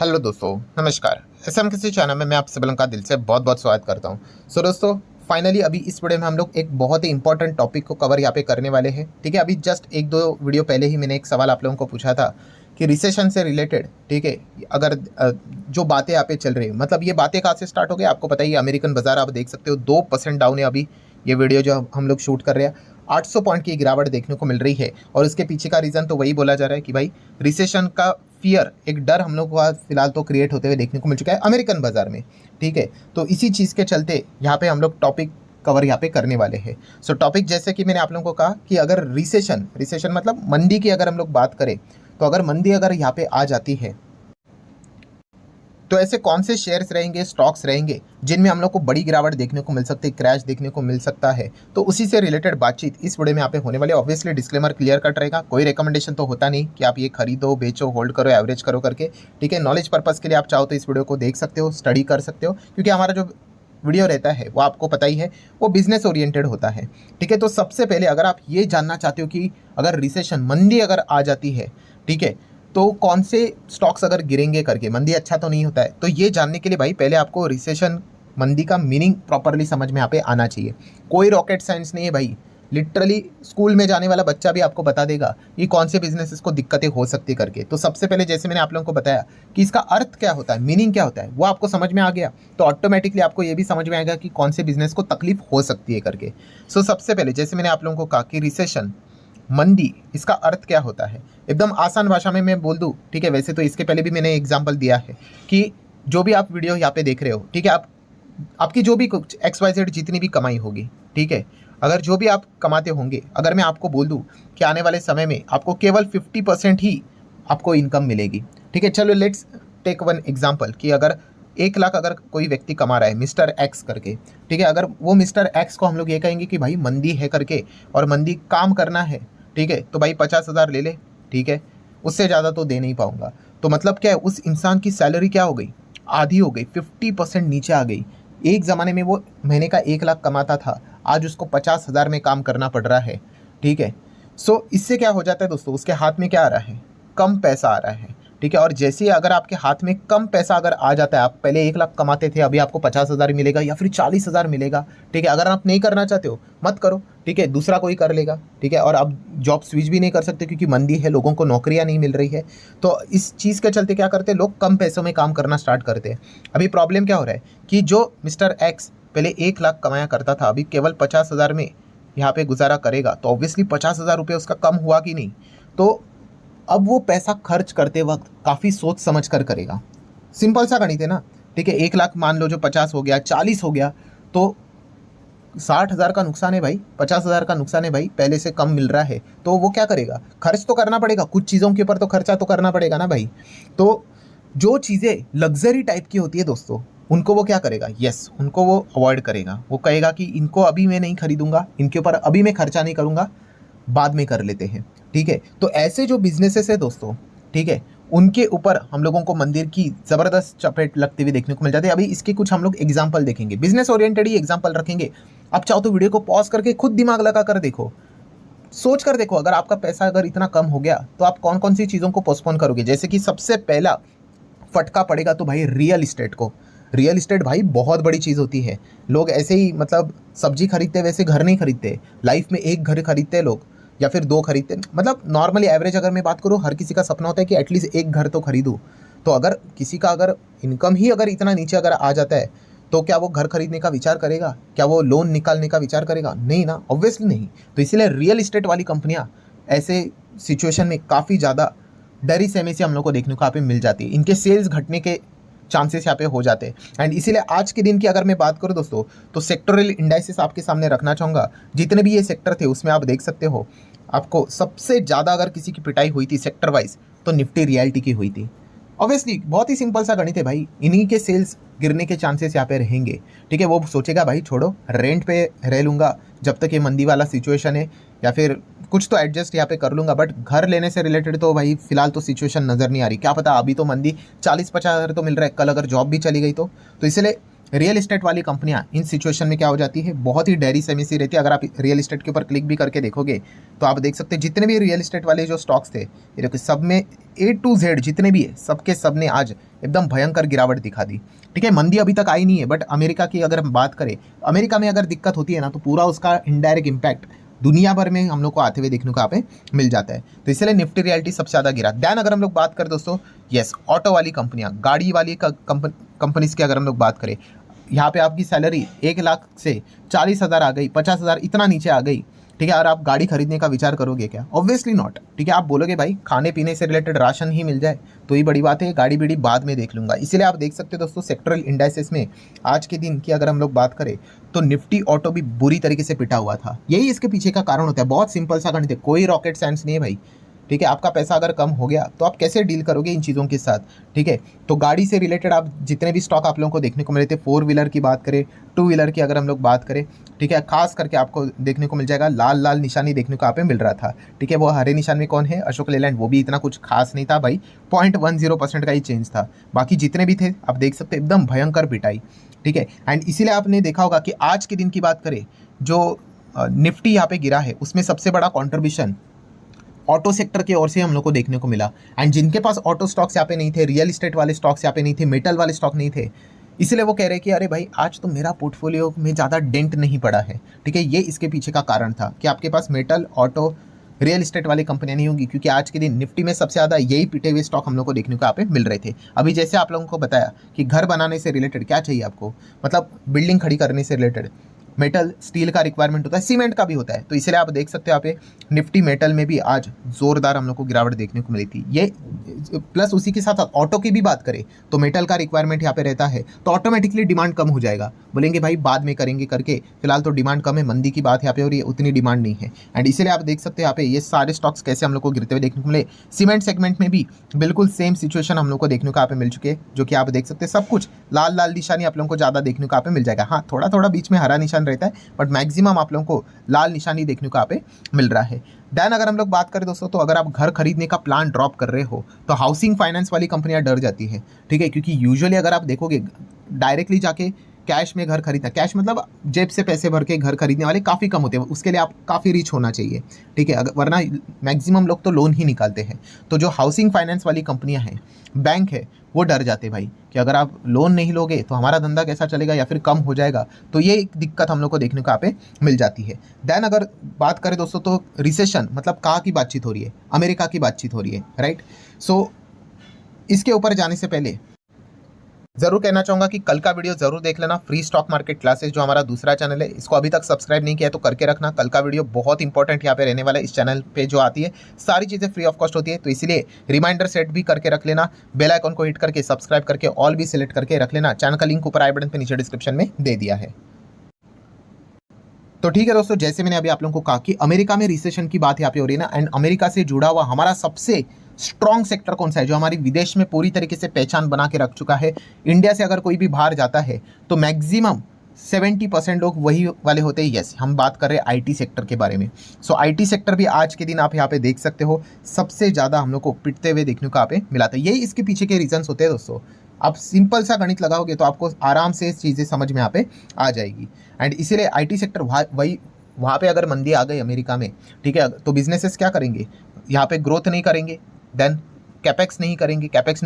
Hello दोस्तों, नमस्कार। SM किसी चैनल में मैं आप सभी का दिल से बहुत बहुत स्वागत करता हूं। दोस्तों, फाइनली अभी इस वीडियो में हम लोग एक बहुत ही इंपॉर्टेंट टॉपिक को कवर यहाँ पे करने वाले हैं। ठीक है, अभी जस्ट एक दो वीडियो पहले ही मैंने एक सवाल आप लोगों को पूछा था कि रिसेशन से रिलेटेड, ठीक है, अगर जो बातें यहाँ पे चल रही है, मतलब ये बातें कहाँ से स्टार्ट हो गई आपको पता ही है। अमेरिकन बाजार आप देख सकते हो 2% डाउन है अभी। ये वीडियो जो हम लोग शूट कर रहे हैं, 800 पॉइंट की गिरावट देखने को मिल रही है। और उसके पीछे का रीज़न तो वही बोला जा रहा है कि भाई रिसेशन का फियर, एक डर हम लोग को आज फिलहाल तो क्रिएट होते हुए देखने को मिल चुका है अमेरिकन बाजार में। ठीक है, तो इसी चीज़ के चलते यहाँ पे हम लोग टॉपिक कवर यहाँ पे करने वाले हैं। सो टॉपिक जैसे कि मैंने आप लोगों को कहा कि अगर रिसेशन मतलब मंदी की अगर हम लोग बात करें, तो अगर मंदी अगर यहाँ पे आ जाती है तो ऐसे कौन से शेयर्स रहेंगे, स्टॉक्स रहेंगे जिनमें हम लोग को बड़ी गिरावट देखने को मिल सकती है, क्रैश देखने को मिल सकता है। तो उसी से रिलेटेड बातचीत इस वीडियो में यहाँ पे होने वाली है। ऑब्वियसली डिस्क्लेमर क्लियर कट रहेगा, कोई रिकमेंडेशन तो होता नहीं कि आप ये खरीदो, बेचो, होल्ड करो, एवरेज करो करके। ठीक है, नॉलेज पर्पज़ के लिए आप चाहो तो इस वीडियो को देख सकते हो, स्टडी कर सकते हो, क्योंकि हमारा जो वीडियो रहता है वो आपको पता ही है, वो बिजनेस ओरिएंटेड होता है। ठीक है, तो सबसे पहले अगर आप ये जानना चाहते हो कि अगर रिसेशन, मंदी अगर आ जाती है, ठीक है, तो कौन से स्टॉक्स अगर गिरेंगे करके, मंदी अच्छा तो नहीं होता है, तो ये जानने के लिए भाई पहले आपको रिसेशन, मंदी का मीनिंग प्रॉपरली समझ में यहाँ पे आना चाहिए। कोई रॉकेट साइंस नहीं है भाई, लिटरली स्कूल में जाने वाला बच्चा भी आपको बता देगा कि कौन से बिजनेस को दिक्कतें हो सकती करके। तो सबसे पहले जैसे मैंने आप लोगों को बताया कि इसका अर्थ क्या होता है, मीनिंग क्या होता है, वो आपको समझ में आ गया, तो ऑटोमेटिकली आपको ये भी समझ में आएगा कि कौन से बिजनेस को तकलीफ हो सकती है करके। सो सबसे पहले जैसे मैंने आप लोगों को कहा कि रिसेशन, मंदी, इसका अर्थ क्या होता है, एकदम आसान भाषा में मैं बोल दूं। ठीक है, वैसे तो इसके पहले भी मैंने एग्जांपल दिया है कि जो भी आप वीडियो यहाँ पे देख रहे हो, ठीक है, आपकी जो भी कुछ XYZ जितनी भी कमाई होगी, ठीक है, अगर जो भी आप कमाते होंगे, अगर मैं आपको बोल दूं कि आने वाले समय में आपको केवल 50% ही आपको इनकम मिलेगी। ठीक है, चलो लेट्स टेक वन एग्जाम्पल कि अगर 1 लाख अगर कोई व्यक्ति कमा रहा है, मिस्टर एक्स करके, ठीक है, अगर वो मिस्टर एक्स को हम लोग ये कहेंगे कि भाई मंदी है करके और मंदी काम करना है, ठीक है, तो भाई 50,000 ले ले। ठीक है, उससे ज़्यादा तो दे नहीं पाऊंगा। तो मतलब क्या है, उस इंसान की सैलरी क्या हो गई, आधी हो गई, 50% नीचे आ गई। एक ज़माने में वो महीने का 1 लाख कमाता था, आज उसको 50,000 में काम करना पड़ रहा है। ठीक है, सो इससे क्या हो जाता है दोस्तों, उसके हाथ में क्या आ रहा है, कम पैसा आ रहा है। ठीक है, और जैसे ही अगर आपके हाथ में कम पैसा अगर आ जाता है, आप पहले 1 लाख कमाते थे, अभी आपको 50,000 मिलेगा या फिर 40,000 मिलेगा। ठीक है, अगर आप नहीं करना चाहते हो मत करो, ठीक है, दूसरा कोई कर लेगा। ठीक है, और आप जॉब स्विच भी नहीं कर सकते क्योंकि मंदी है, लोगों को नौकरियां नहीं मिल रही है। तो इस चीज़ के चलते क्या करते हैं लोग, कम पैसों में काम करना स्टार्ट करते हैं। अभी प्रॉब्लम क्या हो रहा है कि जो मिस्टर एक्स पहले 1 लाख कमाया करता था, अभी केवल 50,000 में यहाँ पे गुजारा करेगा, तो ऑब्वियसली 50,000 रुपये उसका कम हुआ कि नहीं। तो अब वो पैसा खर्च करते वक्त काफ़ी सोच समझ कर करेगा। सिंपल सा गणित है ना। ठीक है, 1 लाख मान लो, जो 50 हो गया, 40 हो गया, तो 60,000 का नुकसान है भाई, 50,000 का नुकसान है भाई, पहले से कम मिल रहा है। तो वो क्या करेगा, खर्च तो करना पड़ेगा, कुछ चीज़ों के ऊपर तो खर्चा तो करना पड़ेगा ना भाई। तो जो चीज़ें लग्जरी टाइप की होती है दोस्तों, उनको वो क्या करेगा, यस, उनको वो अवॉइड करेगा। वो कहेगा कि इनको अभी मैं नहीं खरीदूंगा, इनके ऊपर अभी मैं खर्चा नहीं करूंगा, बाद में कर लेते हैं। ठीक है, तो ऐसे जो बिजनेसेस है दोस्तों, ठीक है, उनके ऊपर हम लोगों को मंदिर की ज़बरदस्त चपेट लगती हुई देखने को मिल जाती है। अभी इसके कुछ हम लोग एग्जाम्पल देखेंगे, बिजनेस ओरिएंटेड ही एग्जाम्पल रखेंगे। आप चाहो तो वीडियो को पॉज करके खुद दिमाग लगा कर देखो, सोच कर देखो, अगर आपका पैसा अगर इतना कम हो गया तो आप कौन कौन सी चीज़ों को पोस्टपोन करोगे। जैसे कि सबसे पहला फटका पड़ेगा तो भाई रियल इस्टेट को। रियल इस्टेट भाई बहुत बड़ी चीज़ होती है। लोग ऐसे ही मतलब सब्जी खरीदते वैसे घर नहीं खरीदते, लाइफ में एक घर खरीदते हैं लोग या फिर 2 खरीदते, मतलब नॉर्मली एवरेज अगर मैं बात करूँ, हर किसी का सपना होता है कि एटलीस्ट एक घर तो खरीदूँ। तो अगर किसी का अगर इनकम ही अगर इतना नीचे अगर आ जाता है, तो क्या वो घर खरीदने का विचार करेगा, क्या वो लोन निकालने का विचार करेगा, नहीं ना, ऑब्वियसली नहीं। तो इसीलिए रियल इस्टेट वाली कंपनियां ऐसे सिचुएशन में काफ़ी ज़्यादा डरी सहमी से हम लोग को देखने को यहाँ पे मिल जाती है, इनके सेल्स घटने के चांसेस यहाँ पे हो जाते हैं। एंड इसीलिए आज के दिन की अगर मैं बात करूँ दोस्तों, तो सेक्टोरल इंडाइसिस आपके सामने रखना चाहूँगा। जितने भी ये सेक्टर थे उसमें आप देख सकते हो, आपको सबसे ज़्यादा अगर किसी की पिटाई हुई थी सेक्टर वाइज, तो निफ्टी रियल्टी की हुई थी। ऑब्वियसली बहुत ही सिंपल सा गणित है भाई, इन्हीं के सेल्स गिरने के चांसेस यहाँ पे रहेंगे। ठीक है, वो सोचेगा भाई छोड़ो, रेंट पे रह लूँगा जब तक ये मंदी वाला सिचुएशन है, या फिर कुछ तो एडजस्ट यहाँ पे कर लूँगा, बट घर लेने से रिलेटेड तो भाई फिलहाल तो सिचुएशन नज़र नहीं आ रही। क्या पता, अभी तो मंदी 40-50 हज़ार तो मिल रहा है, कल अगर जॉब भी चली गई तो इसलिए रियल इस्टेट वाली कंपनियां इन सिचुएशन में क्या हो जाती है, बहुत ही डेरी सेमी सी रहती है। अगर आप रियल इस्टेट के ऊपर क्लिक भी करके देखोगे तो आप देख सकते हैं जितने भी रियल इस्टेट वाले जो स्टॉक्स थे, ये देखो सब में A to Z जितने भी है सबके सब ने आज एकदम भयंकर गिरावट दिखा दी। ठीक है, मंदी अभी तक आई नहीं है, बट अमेरिका की अगर हम बात करें, अमेरिका में अगर दिक्कत होती है ना तो पूरा उसका इनडायरेक्ट इम्पैक्ट दुनिया भर में हम लोग को आते हुए देखने को यहाँ पे मिल जाता है। तो इसलिए निफ्टी रियल्टी सबसे ज़्यादा गिरा। दैन अगर हम लोग बात करें दोस्तों, यस, ऑटो वाली कंपनियां, गाड़ी वाली कंपनीज की अगर हम लोग बात करें, यहाँ पे आपकी सैलरी 1 लाख से 40,000 आ गई, 50,000 इतना नीचे आ गई। ठीक है, और आप गाड़ी खरीदने का विचार करोगे क्या? Obviously not. ठीक है, आप बोलोगे भाई खाने पीने से रिलेटेड राशन ही मिल जाए तो ही बड़ी बात है, गाड़ी बीड़ी बाद में देख लूंगा। इसीलिए आप देख सकते हो दोस्तों सेक्टरल इंडाइसेस में आज के दिन की अगर हम लोग बात करें तो निफ्टी ऑटो भी बुरी तरीके से पिटा हुआ था। यही इसके पीछे का कारण होता है, बहुत सिंपल सा गणित है, कोई रॉकेट साइंस नहीं है भाई। ठीक है, आपका पैसा अगर कम हो गया तो आप कैसे डील करोगे इन चीज़ों के साथ? ठीक है, तो गाड़ी से रिलेटेड आप जितने भी स्टॉक आप लोगों को देखने को मिले थे, 4 व्हीलर की बात करें, 2 व्हीलर की अगर हम लोग बात करें, ठीक है, खास करके आपको देखने को मिल जाएगा लाल लाल निशानी देखने को यहाँ पे मिल रहा था। ठीक है, वो हरे निशान में कौन है? अशोक लेलैंड। वो भी इतना कुछ खास नहीं था भाई, 0.10% का ही चेंज था। बाकी जितने भी थे आप देख सकते एकदम भयंकर पिटाई। ठीक है, एंड इसीलिए आपने देखा होगा कि आज के दिन की बात करें जो निफ्टी यहाँ पे गिरा है उसमें सबसे बड़ा कॉन्ट्रीब्यूशन ऑटो सेक्टर की ओर से हम लोग को देखने को मिला। एंड जिनके पास ऑटो स्टॉक्स यहाँ पे नहीं थे, रियल इस्टेट वाले स्टॉक्स यहाँ पे नहीं थे, मेटल वाले स्टॉक नहीं थे, इसलिए वो कह रहे कि अरे भाई आज तो मेरा पोर्टफोलियो में ज़्यादा डेंट नहीं पड़ा है। ठीक है, ये इसके पीछे का कारण था कि आपके पास मेटल, ऑटो, रियल इस्टेट वाली कंपनियां नहीं होंगी, क्योंकि आज के दिन निफ्टी में सबसे ज़्यादा यही पिटे हुए स्टॉक हम लोग को देखने को यहाँ पे मिल रहे थे। अभी जैसे आप लोगों को बताया कि घर बनाने से रिलेटेड क्या चाहिए आपको, मतलब बिल्डिंग खड़ी करने से रिलेटेड मेटल, स्टील का रिक्वायरमेंट होता है, सीमेंट का भी होता है। तो इसलिए आप देख सकते हो यहाँ पे निफ्टी मेटल में भी आज जोरदार हम लोग को गिरावट देखने को मिली थी। ये प्लस उसी के साथ साथ ऑटो की भी बात करें तो मेटल का रिक्वायरमेंट यहाँ पे रहता है तो ऑटोमेटिकली डिमांड कम हो जाएगा। बोलेंगे भाई बाद में करेंगे करके, फिलहाल तो डिमांड कम है, मंदी की बात यहाँ पे और ये उतनी डिमांड नहीं है। एंड इसीलिए आप देख सकते हैं यहाँ पे ये सारे स्टॉक्स कैसे हम लोग को गिरते हुए देखने को मिले। सीमेंट सेगमेंट में भी बिल्कुल सेम सिचुएशन हम लोग को देखने को यहाँ पे मिल चुके हैं, जो कि आप देख सकते हैं सब कुछ लाल लाल निशानी आप लोगों को ज़्यादा देखने को यहाँ पे मिल जाएगा। हाँ, थोड़ा थोड़ा बीच में हरा निशान रहता है, बट मैक्सिमम आप लोगों को लाल निशानी देखने को यहाँ पे मिल रहा है। दैन अगर हम लोग बात करें दोस्तों, तो अगर आप घर खरीदने का प्लान ड्रॉप कर रहे हो तो हाउसिंग फाइनेंस वाली कंपनियां डर जाती है। ठीक है, क्योंकि यूजुअली अगर आप देखोगे डायरेक्टली जाके कैश में घर खरीदना, कैश मतलब जेब से पैसे भर के घर खरीदने वाले काफ़ी कम होते हैं, उसके लिए आप काफ़ी रिच होना चाहिए। ठीक है, वरना मैक्सिमम लोग तो लोन ही निकालते हैं। तो जो हाउसिंग फाइनेंस वाली कंपनियां हैं, बैंक है, वो डर जाते भाई कि अगर आप लोन नहीं लोगे तो हमारा धंधा कैसा चलेगा या फिर कम हो जाएगा। तो ये एक दिक्कत हम लोग को देखने को यहाँ पे मिल जाती है। दैन अगर बात करें दोस्तों तो रिसेशन मतलब कहाँ की बातचीत हो रही है? अमेरिका की बातचीत हो रही है, राइट। सो इसके ऊपर जाने से पहले जरूर कहना चाहूंगा कि कल का वीडियो जरूर देख लेना, फ्री स्टॉक मार्केट क्लासेस जो हमारा दूसरा चैनल है, इसको अभी तक सब्सक्राइब नहीं किया तो करके रखना। कल का वीडियो बहुत इंपॉर्टेंट यहाँ पे रहने वाला है। इस चैनल पे जो आती है सारी चीज़ें फ्री ऑफ कॉस्ट होती है, तो इसलिए रिमाइंडर सेट भी करके रख लेना, बेल आइकन को हिट करके सब्सक्राइब करके ऑल भी सिलेक्ट करके रख लेना। चैनल का लिंक ऊपर आई बटन पे नीचे डिस्क्रिप्शन में दे दिया है। तो ठीक है दोस्तों, जैसे मैंने अभी आप लोगों को कहा कि अमेरिका में रिसेशन की बात यहाँ पे हो रही है ना, एंड अमेरिका से जुड़ा हुआ हमारा सबसे स्ट्रॉन्ग सेक्टर कौन सा है जो हमारी विदेश में पूरी तरीके से पहचान बना के रख चुका है? इंडिया से अगर कोई भी बाहर जाता है तो मैक्सिमम 70% लोग वही वाले होते हैं। यस, हम बात कर रहे हैं आईटी सेक्टर के बारे में। सो आईटी सेक्टर भी आज के दिन आप यहाँ पे देख सकते हो सबसे ज़्यादा हम लोग को पिटते हुए देखने को यहाँ पे मिला था। यही इसके पीछे के रीजंस होते हैं दोस्तों। आप सिंपल सा गणित लगाओगे तो आपको आराम से चीज़ें समझ में यहाँ पे आ जाएगी। एंड इसीलिए आईटी सेक्टर वहाँ पे अगर मंदी आ गई अमेरिका में, ठीक है, तो बिजनेसेस क्या करेंगे? यहाँ पे ग्रोथ नहीं करेंगे, देन कैपेक्स नहीं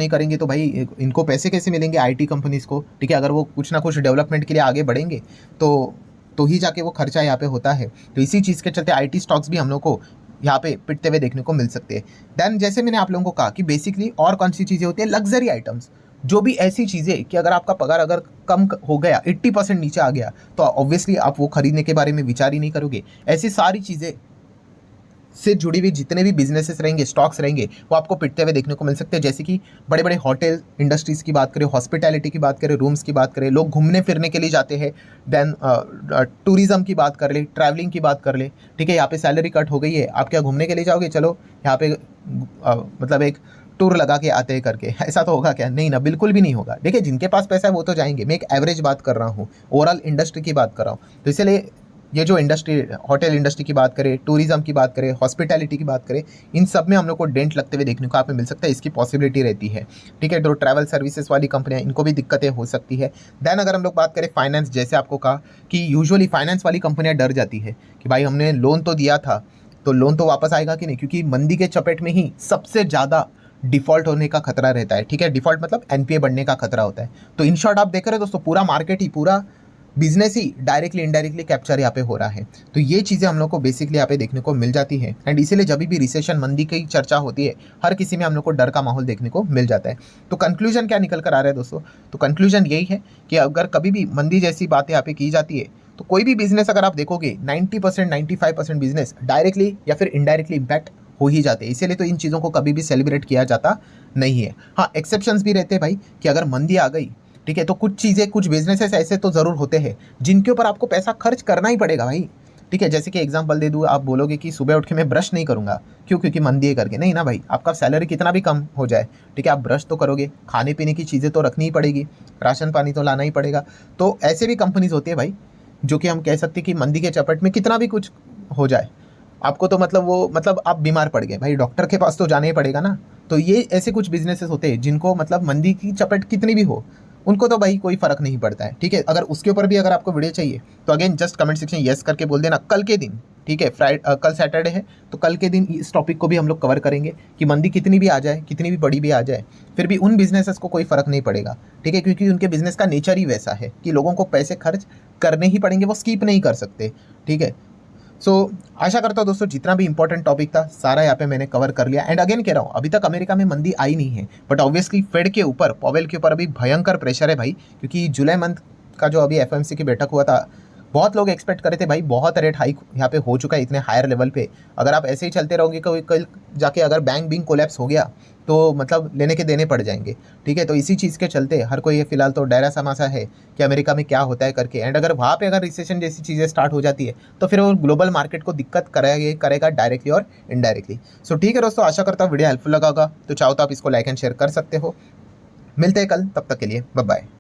करेंगे तो भाई इनको पैसे कैसे मिलेंगे आईटी कंपनीज़ को? ठीक है, अगर वो कुछ ना कुछ डेवलपमेंट के लिए आगे बढ़ेंगे तो ही जाके वो खर्चा यहाँ पे होता है। तो इसी चीज़ के चलते आईटी स्टॉक्स भी हम लोग को यहाँ पे पिटते हुए देखने को मिल सकते हैं। देन जैसे मैंने आप लोगों को कहा कि बेसिकली और कौन सी चीज़ें होती है, लग्जरी आइटम्स, जो भी ऐसी चीज़ें कि अगर आपका पगार अगर कम हो गया, 80% नीचे आ गया, तो ऑब्वियसली आप वो खरीदने के बारे में विचार ही नहीं करोगे। ऐसी सारी चीज़ें से जुड़ी हुई जितने भी बिजनेसेस रहेंगे, स्टॉक्स रहेंगे, वो आपको पिटते हुए देखने को मिल सकते हैं। जैसे कि बड़े बड़े होटल इंडस्ट्रीज़ की बात करें, हॉस्पिटैलिटी की बात करें, रूम्स की बात करें, लोग घूमने फिरने के लिए जाते हैं, देन टूरिज़्म की बात कर ले, ट्रैवलिंग की बात कर ले। ठीक है, यहाँ पे सैलरी कट हो गई है, आप क्या घूमने के लिए जाओगे? चलो यहाँ पे मतलब एक टूर लगा के आते हैं करके, ऐसा तो होगा क्या? नहीं ना, बिल्कुल भी नहीं होगा। देखिए, जिनके पास पैसा है वो तो जाएंगे, मैं एक एवरेज बात कर रहा हूँ, ओवरऑल इंडस्ट्री की बात कर रहा हूँ। तो इसलिए ये जो इंडस्ट्री, होटल इंडस्ट्री की बात करें, टूरिज्म की बात करें, हॉस्पिटैलिटी की बात करें, इन सब में हम लोग को डेंट लगते हुए देखने को आप मिल सकता है, इसकी पॉसिबिलिटी रहती है। ठीक है, तो ट्रैवल सर्विसेज वाली कंपनियां, इनको भी दिक्कतें हो सकती है। देन अगर हम लोग बात करें फाइनेंस, जैसे आपको कहा कि यूजुअली फाइनेंस वाली कंपनियां डर जाती है कि भाई हमने लोन तो दिया था, तो लोन तो वापस आएगा कि नहीं, क्योंकि मंदी के चपेट में ही सबसे ज़्यादा डिफॉल्ट होने का खतरा रहता है। ठीक है, डिफॉल्ट मतलब एनपीए बढ़ने का खतरा होता है। तो इन शॉर्ट आप देख रहे हो दोस्तों, पूरा मार्केट ही, पूरा बिजनेस ही डायरेक्टली इनडायरेक्टली कैप्चर यहाँ पे हो रहा है। तो ये चीज़ें हम लोग को बेसिकली यहाँ पे देखने को मिल जाती है। एंड इसीलिए जब भी रिसेशन, मंदी की चर्चा होती है, हर किसी में हम लोग को डर का माहौल देखने को मिल जाता है। तो कंक्लूजन क्या निकल कर आ रहा है दोस्तों? तो कंक्लूजन यही है कि अगर कभी भी मंदी जैसी बातें यहाँ पे की जाती है, तो कोई भी बिजनेस अगर आप देखोगे 90% 95% बिजनेस डायरेक्टली या फिर इनडायरेक्टली इम्पैक्ट हो ही जाते हैं। इसीलिए तो इन चीज़ों को कभी भी सेलिब्रेट किया जाता नहीं है। हाँ, एक्सेप्शंस भी रहते हैं भाई, कि अगर मंदी आ गई, ठीक है, तो कुछ चीज़ें, कुछ बिजनेसेस ऐसे तो ज़रूर होते हैं जिनके ऊपर आपको पैसा खर्च करना ही पड़ेगा भाई। ठीक है, जैसे कि एग्जांपल दे दूँ, आप बोलोगे कि सुबह उठ के मैं ब्रश नहीं करूँगा, क्यों? क्योंकि मंदी है करके। नहीं ना भाई, आपका सैलरी कितना भी कम हो जाए, ठीक है, आप ब्रश तो करोगे, खाने पीने की चीज़ें तो रखनी ही पड़ेगी, राशन पानी तो लाना ही पड़ेगा। तो ऐसे भी कंपनीज होती है भाई, जो कि हम कह सकते हैं कि मंदी के चपेट में कितना भी कुछ हो जाए, आपको तो मतलब वो, मतलब आप बीमार पड़ गए भाई, डॉक्टर के पास तो जाना ही पड़ेगा ना। तो ये ऐसे कुछ बिजनेसेस होते हैं जिनको मतलब मंदी की चपेट कितनी भी हो, उनको तो भाई कोई फर्क नहीं पड़ता है। ठीक है, अगर उसके ऊपर भी अगर आपको वीडियो चाहिए तो again just comment section yes करके बोल देना कल के दिन। ठीक है, कल सैटरडे है, तो कल के दिन इस टॉपिक को भी हम लोग कवर करेंगे कि मंदी कितनी भी आ जाए, कितनी भी बड़ी भी आ जाए, फिर भी उन बिजनेसेस को कोई फर्क नहीं पड़ेगा। ठीक है, क्योंकि उनके बिजनेस का नेचर ही वैसा है कि लोगों को पैसे खर्च करने ही पड़ेंगे, वो स्कीप नहीं कर सकते। ठीक है, सो आशा करता हूँ दोस्तों, जितना भी इंपॉर्टेंट टॉपिक था सारा यहाँ पे मैंने कवर कर लिया। एंड अगेन कह रहा हूँ, अभी तक अमेरिका में मंदी आई नहीं है, बट ऑब्वियसली फेड के ऊपर, पॉवेल के ऊपर अभी भयंकर प्रेशर है भाई, क्योंकि जुलाई मंथ का जो अभी एफओएमसी की बैठक हुआ था, बहुत लोग एक्सपेक्ट कर रहे थे भाई, बहुत रेट हाइक यहाँ पे हो चुका है इतने हायर लेवल पे। अगर आप ऐसे ही चलते रहोगे, कोई कल जाके अगर बैंक बिंग कोलैप्स हो गया तो मतलब लेने के देने पड़ जाएंगे। ठीक है, तो इसी चीज़ के चलते हर कोई ये फिलहाल तो डरा समासा है कि अमेरिका में क्या होता है करके। एंड अगर वहाँ पे अगर रिसेशन जैसी चीज़ें स्टार्ट हो जाती है, तो फिर वो ग्लोबल मार्केट को दिक्कत करेगा डायरेक्टली और इनडायरेक्टली। सो ठीक है दोस्तों, आशा करता हूँ वीडियो हेल्पफुल लगा होगा, तो चाहो तो आप इसको लाइक एंड शेयर कर सकते हो। मिलते हैं कल, तब तक के लिए बाय बाय।